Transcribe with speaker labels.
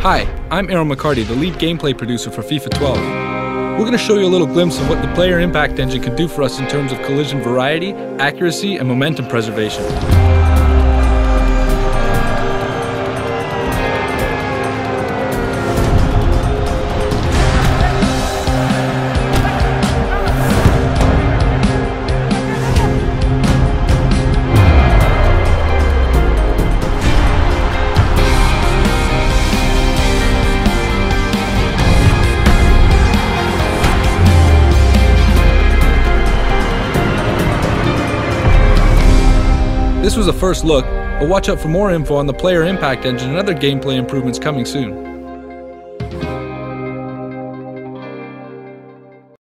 Speaker 1: Hi, I'm Aaron McCarty, the lead gameplay producer for FIFA 12. We're going to show you a little glimpse of what the player impact engine can do for us in terms of collision variety, accuracy, and momentum preservation. This was a first look, but watch out for more info on the player impact engine and other gameplay improvements coming soon.